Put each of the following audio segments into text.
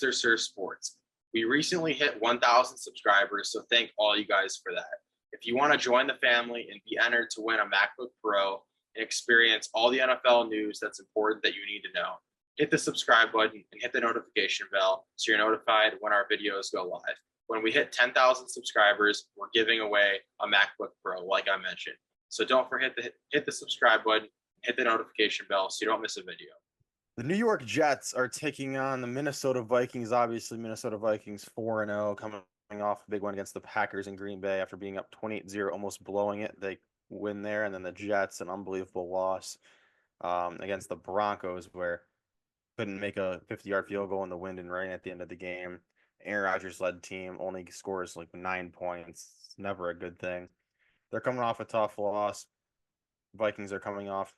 Mr. Sir Sports. We recently hit 1,000 subscribers, so thank all you guys for that. If you want to join the family and be entered to win a MacBook Pro and experience all the NFL news that's important that you need to know, hit the subscribe button and hit the notification bell so you're notified when our videos go live. When we hit 10,000 subscribers, we're giving away a MacBook Pro, like I mentioned. So don't forget to hit the subscribe button, hit the notification bell so you don't miss a video. The New York Jets are taking on the Minnesota Vikings. Obviously, Minnesota Vikings 4-0, coming off a big one against the Packers in Green Bay after being up 28-0, almost blowing it. They win there, and then the Jets, an unbelievable loss against the Broncos, where couldn't make a 50-yard field goal in the wind and rain at the end of the game. Aaron Rodgers led team only scores like 9 points. It's never a good thing. They're coming off a tough loss. Vikings are coming off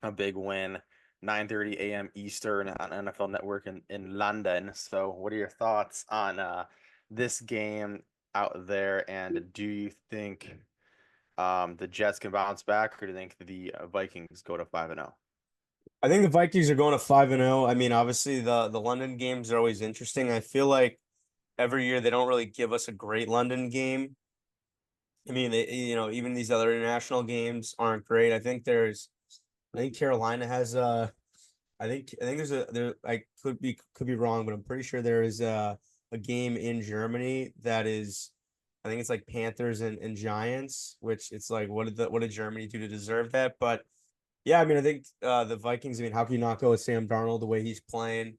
a big win. 9:30 a.m. Eastern on NFL Network in London. So what are your thoughts on this game out there? And do you think the Jets can bounce back, or do you think the Vikings go to 5-0? I think the Vikings are going to 5-0. I mean, obviously the London games are always interesting. I feel like every year they don't really give us a great London game. I mean, even these other international games aren't great. I think Carolina has I could be wrong, but I'm pretty sure there is a game in Germany that is, I think it's like Panthers and Giants, which it's like what did Germany do to deserve that? But yeah, I mean, I think the Vikings, I mean, how can you not go with Sam Darnold the way he's playing?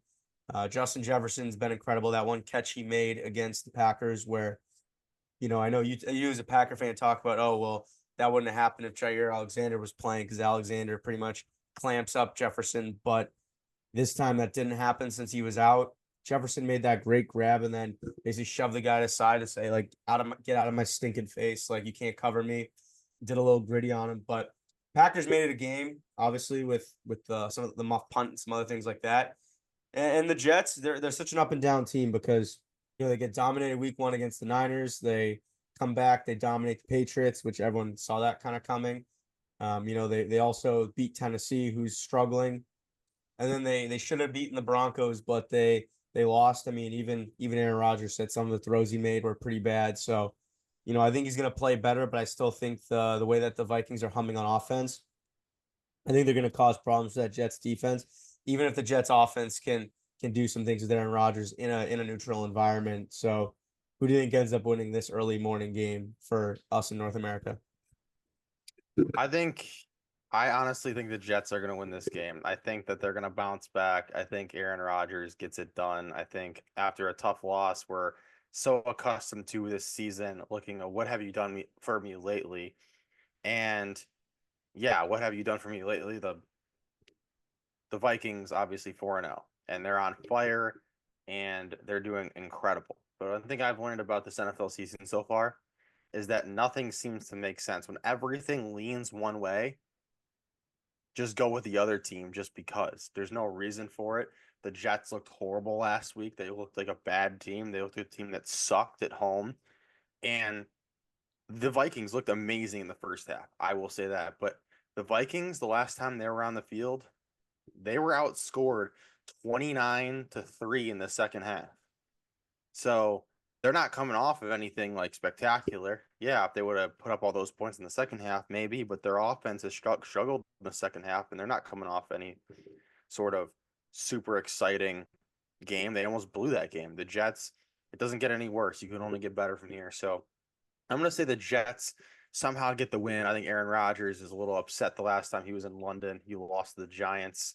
Justin Jefferson's been incredible. That one catch he made against the Packers where, I know you as a Packer fan talk about, oh, well, that wouldn't have happened if Jair Alexander was playing because Alexander pretty much clamps up Jefferson. But this time that didn't happen since he was out. Jefferson made that great grab and then basically shoved the guy aside to say, like, get out of my stinking face. Like, you can't cover me. Did a little gritty on him. But Packers made it a game, obviously, with some of the muff punt and some other things like that. And the Jets, they're such an up and down team because, they get dominated week 1 against the Niners. They come back, they dominate the Patriots, which everyone saw that kind of coming. They also beat Tennessee, who's struggling. And then they should have beaten the Broncos, but they lost. I mean, even Aaron Rodgers said some of the throws he made were pretty bad. So, I think he's going to play better, but I still think the way that the Vikings are humming on offense, I think they're going to cause problems for that Jets defense, even if the Jets offense can do some things with Aaron Rodgers in a neutral environment. So who do you think ends up winning this early morning game for us in North America? I honestly think the Jets are going to win this game. I think that they're going to bounce back. I think Aaron Rodgers gets it done. I think after a tough loss, we're so accustomed to this season looking at what have you done for me lately? And yeah, what have you done for me lately? The Vikings obviously 4-0, and they're on fire and they're doing incredible. But one thing I've learned about this NFL season so far is that nothing seems to make sense. When everything leans one way, just go with the other team just because. There's no reason for it. The Jets looked horrible last week. They looked like a bad team. They looked like a team that sucked at home. And the Vikings looked amazing in the first half. I will say that. But the Vikings, the last time they were on the field, they were outscored 29-3 in the second half. So they're not coming off of anything like spectacular. Yeah, if they would have put up all those points in the second half, maybe, but their offense has struggled in the second half, and they're not coming off any sort of super exciting game. They almost blew that game. The Jets, it doesn't get any worse. You can only get better from here. So I'm going to say the Jets somehow get the win. I think Aaron Rodgers is a little upset the last time he was in London. He lost to the Giants.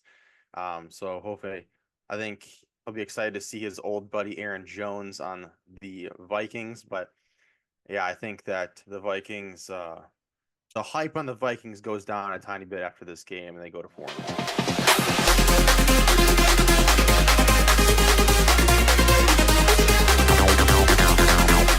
So hopefully, I think I'll be excited to see his old buddy Aaron Jones on the Vikings. But yeah, I think that the Vikings, the hype on the Vikings goes down a tiny bit after this game, and they go to 4-0.